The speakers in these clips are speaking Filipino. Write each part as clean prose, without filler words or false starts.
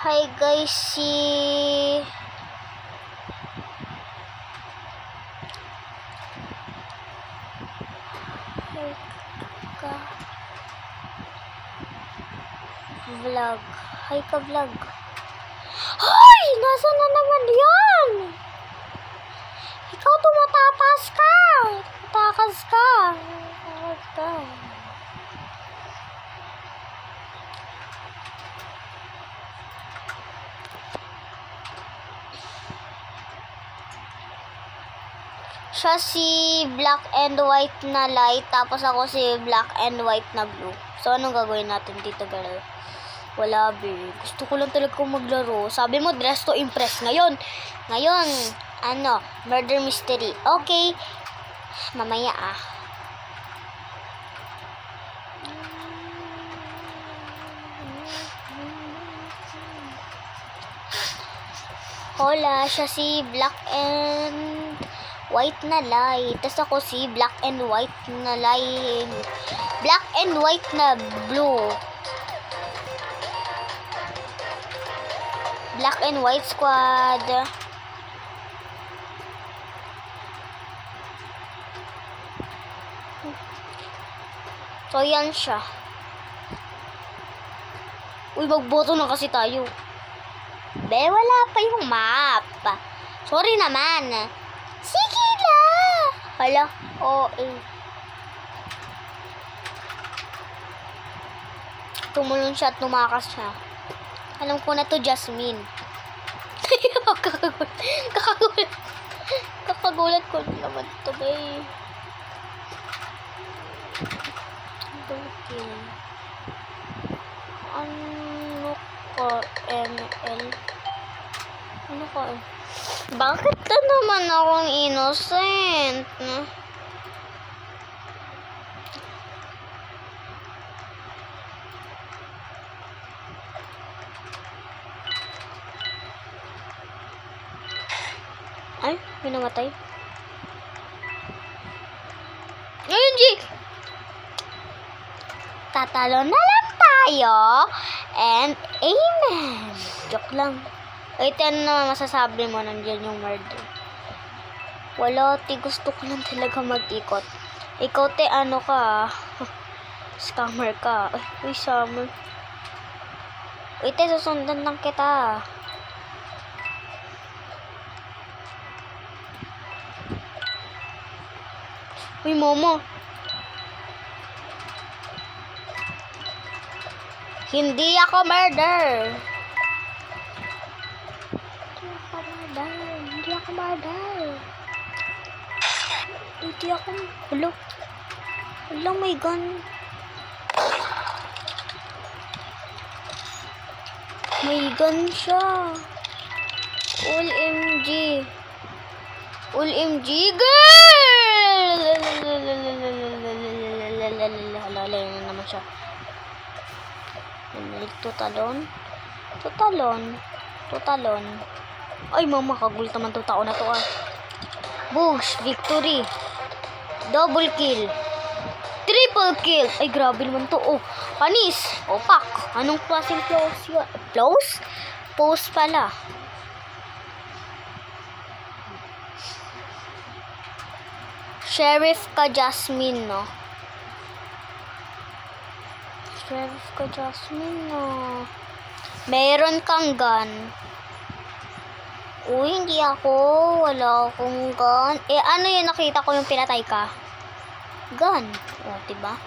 Hi guys, vlog. Hi ka vlog. Hoy! Nasaan na naman yan? Ikaw tumatapas ka. Takas ka. Takas ka. Siya si black and white na light, tapos ako si black and white na blue. So, anong gagawin natin dito, girl? Wala, babe. Gusto ko lang talaga maglaro. Sabi mo, dress to impress. Ngayon, murder mystery. Okay. Mamaya, Hola, siya si black and white na light. Tapos ako si black and white na light. Black and white na blue. Black and white squad. So, yan siya. Uy, magboto na kasi tayo. Be, wala pa yung map. Sorry naman. Sige na. Hala, Tumulong siya at tumakas siya. Alam ko na to, Jasmine. Kakagulat ko naman to, babe. Ano ka, ML? Ano ka? Bakit na naman akong innocent? Ay, may namatay. Ayun, G! Tatalo na lang tayo. And amen. Joke lang. Wait, ano naman masasabi mo? Nandiyan yung murder. Wala, gusto ko lang talaga mag-ikot. Ikaw, ano ka? Scammer ka. Uy, summer. Wait, susundan lang kita. Uy, Momo. Hindi ako murder. Hindi ako murder. Hello, may gun. May gun siya. OMG, girl! Halala na naman siya. Tutalon. Ay, mama, kagulit naman to tao na to, Boosh, victory. Double kill. Triple kill. Ay, grabe naman to. Panis. Pak. Anong klaseng close yun? Close? Post pala. Sheriff ka, Jasmine, no? Meron kang gun. Uy, hindi ako. Wala akong gun. Ano yun? Nakita ko yung pinatay ka. Gun. Diba?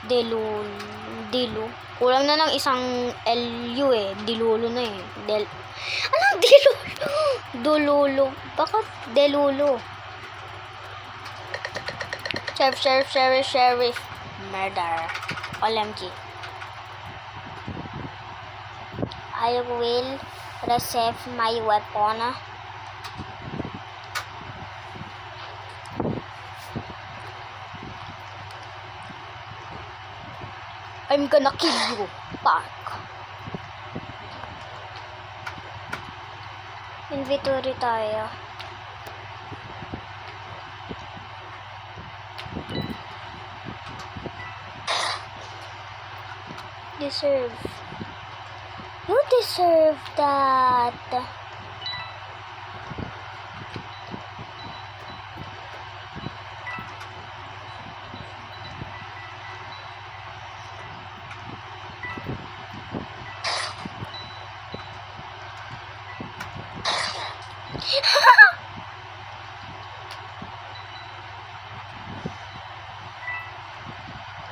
Dilu. Kulang na lang isang LU Dilulo na Anong dilulo? Dululo. Bakit delulo? Sheriff. Murder. OMG. I will receive my weapon. I'm gonna kill you. Fuck. Inventory tayo. deserve. You deserve that.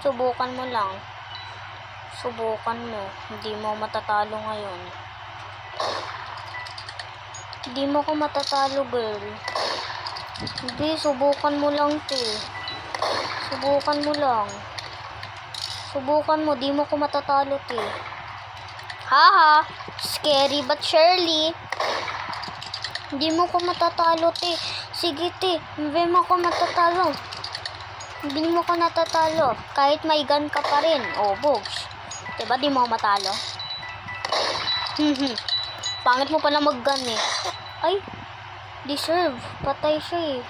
Subukan mo lang. Subukan mo. Hindi mo matatalo ngayon. Hindi mo ko matatalo, girl. Hindi, subukan mo lang, te. Subukan mo lang. Subukan mo, di mo ko matatalo, te. Haha, scary but surely. Hindi mo ko matatalo, te. Sige, te. Hindi mo ko matatalo. Hindi mo ko natatalo. Kahit may gun ka pa rin. Oh, Bogs. Diba di mo matalo? Pangit mo pala mag-gun eh. Ay, deserve. Patay siya eh.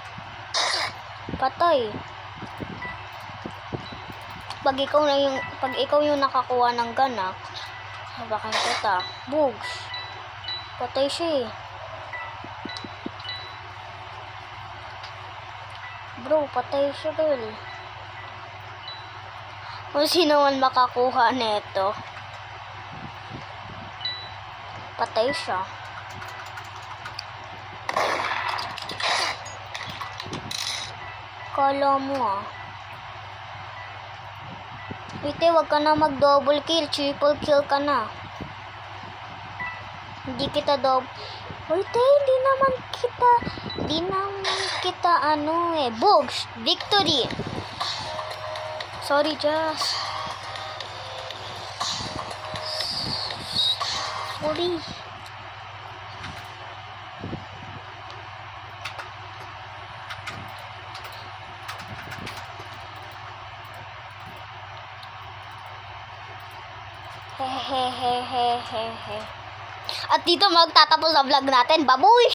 Patay. Pag ikaw yung nakakuha ng gun ah. Habakan kita. Bogs. Patay siya eh. Bro, patay siya, girl. Kung sino man makakuha nito. Patay siya. Kala mo ah. Wait, wag ka na mag-double kill. Triple kill ka na. Hindi kita Wait, hindi naman kita ano eh. Bogs, victory. Sorry, Jazz. Sorry. Hehehehehehe. At dito magtatapos ang vlog natin. Babush!